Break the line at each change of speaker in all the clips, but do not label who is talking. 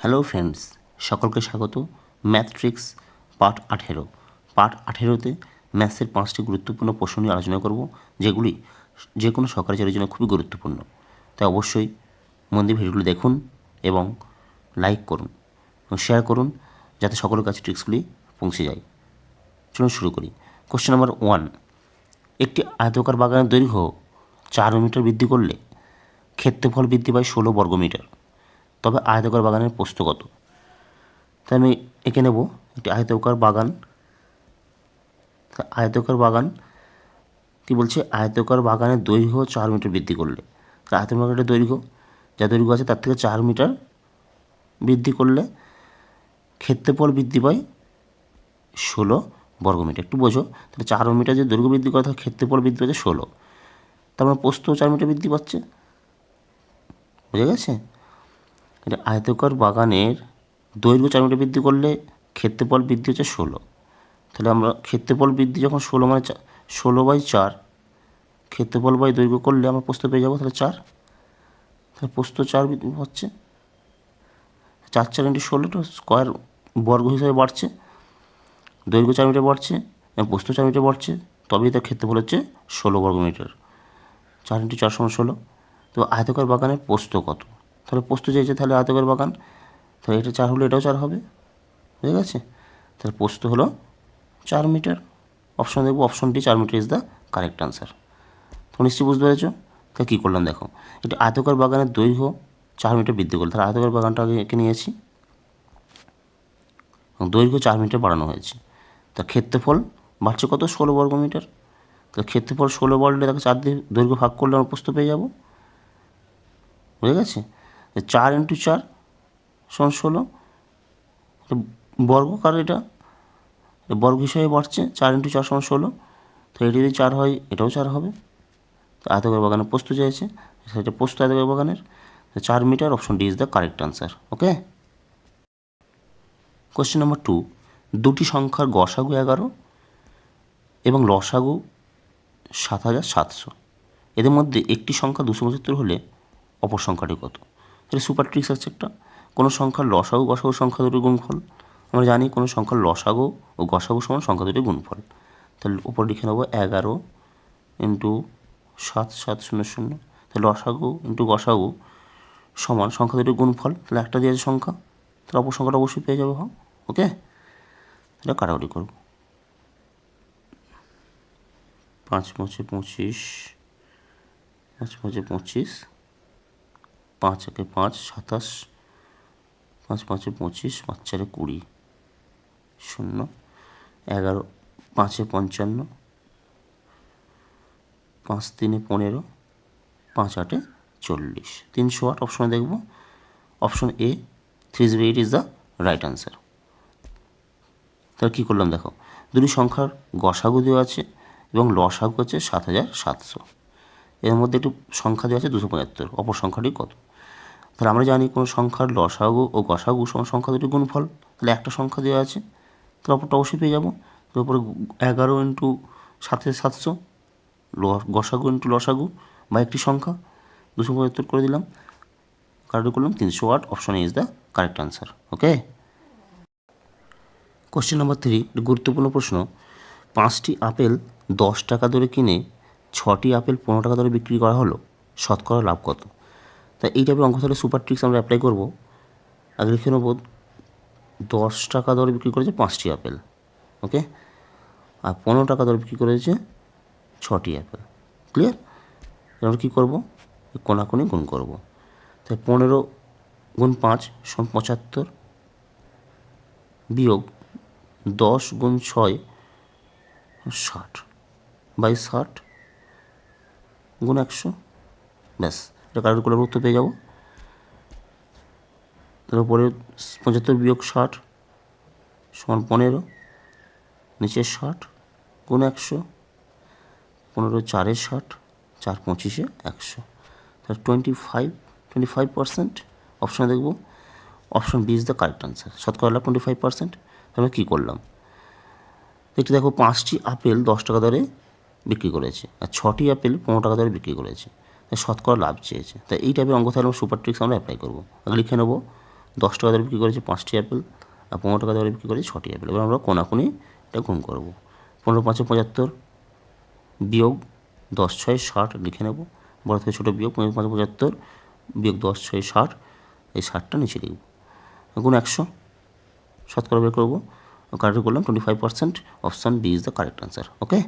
Hello friends, সকলকে স্বাগত। Math tricks part 18তে ম্যাথসের 5টি গুরুত্বপূর্ণ প্রশ্ন নিয়ে আলোচনা করব, যেগুলি যে কোনো সরকারি চাকরির জন্য খুবই গুরুত্বপূর্ণ। তাই অবশ্যই মন দিয়ে ভিডিওগুলি দেখুন এবং লাইক করুন এবং শেয়ার করুন, যাতে সকলের কাছে ট্রিক্সগুলি পৌঁছে যায়। চলুন শুরু করি। কোশ্চেন নাম্বার 1, একটি আয়তাকার বাগানের দৈর্ঘ্য 4 মিটার বৃদ্ধি করলে ক্ষেত্রফল বৃদ্ধি পায় 16 বর্গমিটার, তবে আয়তাকার বাগানের প্রস্থ কত? তাই আমি এঁকে নেব একটি আয়তাকার বাগান। কি বলছে? আয়তাকার বাগানের দৈর্ঘ্য 4 মিটার বৃদ্ধি করলে, আয়তাকার বাগানের দৈর্ঘ্য যা দৈর্ঘ্য আছে তার থেকে 4 মিটার বৃদ্ধি করলে ক্ষেত্রফল বৃদ্ধি পায় 16 বর্গমিটার। একটু বোঝো, তাহলে 4 মিটার যে দৈর্ঘ্য বৃদ্ধি করে তাহলে ক্ষেত্রফল বৃদ্ধি পাচ্ছে 16, তার মানে প্রস্থ 4 মিটার বৃদ্ধি পাচ্ছে। বুঝে গেছে? এটা আয়তাকার বাগানের দৈর্ঘ্য 4 মিটার বৃদ্ধি করলে ক্ষেত্রফল বৃদ্ধি হচ্ছে 16। তাহলে আমরা ক্ষেত্রফল বৃদ্ধি যখন 16 মানে 16/4 ক্ষেত্রফল বাই দৈর্ঘ্য করলে আমরা প্রস্থ পেয়ে যাবো, তাহলে 4। তাহলে প্রস্থ 4 হচ্ছে 4 × 16 স্কোয়ার বর্গ হিসাবে বাড়ছে, দৈর্ঘ্য 4 মিটার বাড়ছে এবং প্রস্থ 4 মিটার বাড়ছে, তবেই তার ক্ষেত্রফল হচ্ছে 16 বর্গমিটার। 4 × 4 = 16। তো আয়তাকার বাগানের প্রস্থ কত? তাহলে প্রস্থ চেয়েছে, তাহলে আয়তাকার বাগান, তাহলে এটা 4 হলে এটাও 4 হবে। বুঝে গেছে? তাহলে প্রস্থ হলো 4 মিটার। অপশন দেখবো, option D 4 metre is the correct answer. তো নিশ্চয়ই বুঝতে পেরেছ। তাহলে কী করলাম দেখো, এটা আয়তাকার বাগানের দৈর্ঘ্য 4 মিটার বৃদ্ধি করলো, তাহলে আয়তাকার বাগানটা আগে এঁকে নিয়েছি এবং দৈর্ঘ্য 4 মিটার বাড়ানো হয়েছে। তা ক্ষেত্রফল বাড়ছে কত? 16 বর্গমিটার। তাহলে ক্ষেত্রফল 16 বাড়লে তাকে 4 দিয়ে দৈর্ঘ্য ভাগ করলে আমরা প্রস্থ পেয়ে যাব। বুঝে গেছে? 4 × 4 = 16। বর্গকার, এটা বর্গ হিসাবে বাড়ছে, 4 × 4 = 16। তো এটি যদি 4 হয় এটাও 4 হবে। তো আয়তাকার বাগানের প্রস্থ চাইছে, সেটা প্রস্থ আয়তাকার বাগানের 4 metre. Option D is the correct answer. Okay. Question number 2, দুটি সংখ্যার গসাগু 11 এবং লসাগু 7700, এদের মধ্যে একটি সংখ্যা 275 হলে অপর সংখ্যাটি কত? তাহলে সুপার ট্রিক্স আছে একটা। কোনো সংখ্যার লসাগু গসাগু সংখ্যা দুটির গুণফল। আমরা জানি কোনো সংখ্যার লসাগু ও গসাগু সমান সংখ্যা দুটির গুণফল। তাহলে উপর লিখে নেবো 11 × 7700। তাহলে লসাগু × গসাগু সমান সংখ্যা দুটির গুণফল। তাহলে একটা দিয়ে আছে সংখ্যা, তাহলে অপর সংখ্যাটা অবশ্যই পেয়ে যাবো। হ্যাঁ, ওকে। এটা কাটাকুটি করব। 5 × 5 = 25, 5 × 5 = 25, 5 × 1 = 5, 27, 5 × 5 = 25, 5 × 4 = 20, 0, 11, 5 × 55, 5 × 3 = 15, 5 × 8 = 40, 308। অপশনে দেখব option A 308 is the right answer. তাহলে কী করলাম দেখো, দুটি সংখ্যার গসাগু দেওয়া আছে এবং লসাগু হচ্ছে 7700। এর মধ্যে একটু সংখ্যা দেওয়া আছে 275, অপর সংখ্যাটি কত? তাহলে আমরা জানি কোনো সংখ্যার লসাগু ও গসাগু সমান সংখ্যা দুটি গুণফল। তাহলে একটা সংখ্যা দেওয়া আছে, তাহলে অপরটা অবশ্যই পেয়ে যাবো। তারপরে 11 × 7700 গসাগু × লসাগু বা একটি সংখ্যা 275 করে দিলাম, কাটাকুটি করলাম, 308। Option A is the correct answer. Okay. Question number 3, গুরুত্বপূর্ণ প্রশ্ন। 5টি আপেল 10 টাকা দরে কিনে 6টি আপেল 15 টাকা দরে বিক্রি করা হলো, শতকরা লাভ কত? তা এই টাইপের অঙ্ক তাহলে সুপার ট্রিক্স আমরা অ্যাপ্লাই করবো। আগে লিখে নেব 10 টাকা দরে বিক্রি করেছে 5টি আপেল, ওকে, আর 15 টাকা দরে বিক্রি করেছে 6টি আপেল। ক্লিয়ার? আমরা কী করবো? কোনাকুনি গুণ করবো। তাই 15 × 5 = 75, বিয়োগ 10 × 6 = 60, বাই 60 × 100। ব্যাস, এটা কাটাকুটি করলে উত্তর পেয়ে যাবো। তারপরে 75 বিয়োগ 60 = 15, নিচে 60 × 100, 15 × 4 = 60, 4 × 25 = 100। তাহলে 25%। অপশানে দেখব option B is the correct answer. শতকরা লাভ 25%। তাহলে কী করলাম দেখতে দেখো, 5টি আপেল 10 টাকা দরে বিক্রি করেছে আর 6টি আপেল 15 টাকা দরে বিক্রি করেছে, তাই শতকরা লাভ চেয়েছে। তাই এই টাইপের অঙ্ক তাহলে সুপার ট্রিক্স আমরা অ্যাপ্লাই করবো। আগে লিখে নেবো 10 টাকা দরে বিক্রি করেছে 5টি অ্যাপেল, আর 15 টাকা দরে বিক্রি করেছে 6টি অ্যাপেল। এবার আমরা কোনাকুনি এটা গুণ করব। 15 5 75 বিয়োগ 10 6 60 লিখে নেব, বড় থেকে ছোটো বিয়োগ 15 5 75 বিয়োগ 10 6 60, এই 60টা নিচে লিখব। গুণ 100, শতকরা বের করবো, কারেক্ট করলাম 25%, option B is the correct answer. Okay.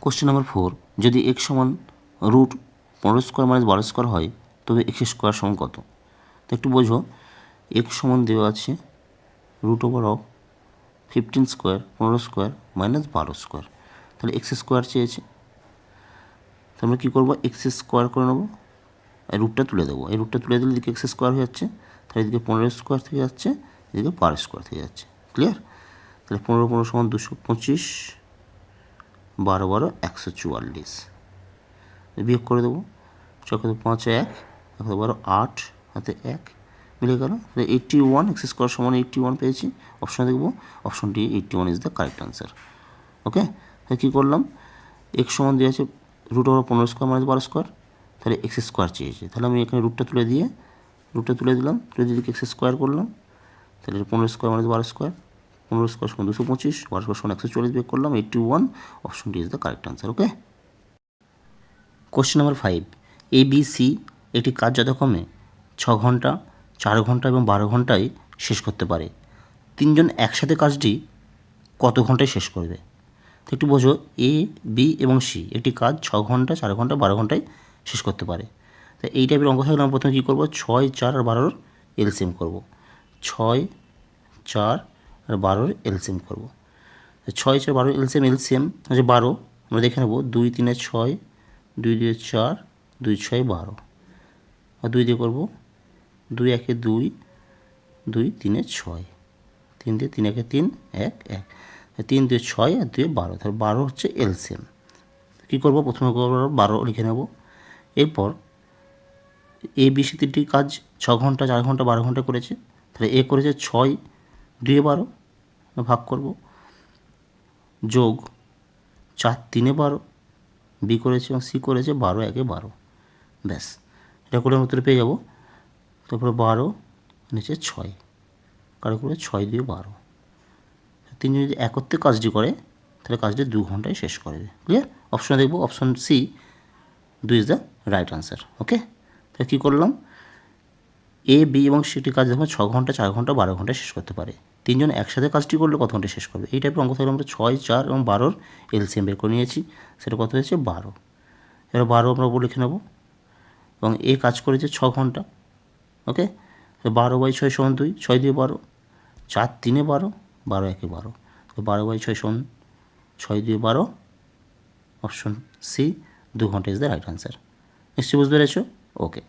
Question number 4, যদি x সমান রুট 15 স্কোয়ার মাইনাস 12 স্কোয়ার হয় তবে x স্কোয়ার সমান কত? তো একটু বোঝো, x সমান দেওয়া আছে root over of 15 square 15 square minus 12 square, তাহলে এক্স স্কোয়ার চেয়েছে, তো আমরা কী করবো, এক্স স্কোয়ার করে নেবো, এই রুটটা তুলে দেবো, এই রুটটা তুলে দিলে এদিকে এক্স স্কোয়ার হয়ে যাচ্ছে, তাহলে এদিকে 15 স্কোয়ার থেকে যাচ্ছে, এদিকে 12 স্কোয়ার থেকে যাচ্ছে। ক্লিয়ার? তাহলে 15 15 সমান 225, 12 12 144, বিয়োগ করে দেবো, 4 5 1, 12 8, হাতে 1 মিলে গেল, তাহলে 81, এক্স স্কোয়ার সমান 81 পেয়েছি। অপশন দেখবো, option D 81 is the correct answer. Okay. তাহলে কী করলাম, এক্স সমান দিয়ে আছে root over 15 square minus 12 square, তাহলে এক্স স্কোয়ার চেয়েছে, তাহলে আমি এখানে রুটটা তুলে দিলাম, তুলে দিয়ে এক্স স্কোয়ার করলাম, তাহলে 15 স্কোয়ার মাইনাস 12 স্কোয়ার, 15 স্কোয়ার সমান 225, 12 স্কোয়ার সমান 140 বিয়োগ করলাম, 81, option D is the correct answer. Okay. Question number 5, ABC একটি কাজ যথাক্রমে 6 ঘন্টা 4 ঘন্টা এবং 12 ঘন্টায় শেষ করতে পারে। 3 জন একসাথে কাজটি কত ঘন্টায় শেষ করবে? তো একটু বোঝো, এ বি এবং সি একটি কাজ 6 ঘন্টা 4 ঘন্টা 12 ঘন্টায় শেষ করতে পারে। তো এই টাইপের অঙ্ক থাকলে আমরা প্রথমে কী করবো, 6 4 আর 12 এলসিএম করবো, 6 4 আর 12 এলসিএম করবো। 6 4 12 এলসিএম হচ্ছে 12, আমরা দেখে নেবো 2 3 6, 2 2 4, 2 6 12, আর 2 দিয়ে করবো 2 1 2, 2 3 6, 3 দিয়ে 3 1 3 1 1, 3 2 6 আর 2 12, তাহলে 12 হচ্ছে এলসিএম। কী করবো, প্রথমে করবো 12 লিখে নেব, এরপর এ বি সি তিনটি কাজ 6 ঘন্টা 4 ঘন্টা 12 ঘন্টা করেছে, তাহলে এ করেছে 6 2 12, ভাগ করব, যোগ 4 3 12, বি করেছে এবং সি করেছে 12 1 12, ব্যাস এটা করে উত্তরে পেয়ে যাব। তারপরে 12 নিচে 6, কারো করে 6 2 12, তিনজন যদি একত্রে কাজটি করে তাহলে কাজটি 2 ঘন্টায় শেষ করবে। ক্লিয়ার? অপশন দেখবো, option C 2 is the right answer. Okay. তাহলে কী করলাম, এ বি এবং সিটি কাজ দেখো 6 ঘন্টা 4 ঘন্টা 12 ঘন্টায় শেষ করতে পারে। 3 জন একসাথে কাজটি করলে কত ঘন্টায় শেষ করবে? এই টাইপের অঙ্ক থাকলে আমরা 6 4 এবং 12 এলসিএম বের করে নিয়েছি, সেটা কত হয়েছে 12। এবার 12 আমরা উপর লিখে নেব, এবং এ কাজ করেছে 6 ঘন্টা। ওকে। 12/6 সমান 2, 6 দিয়ে 12, 4 3 12, 12 1 12, 12/6 সমান 6 2 12, অপশন সি 2 ঘন্টা ইজ দ্য রাইট আনসার। নিশ্চয়ই বুঝতে পেরেছো? ওকে।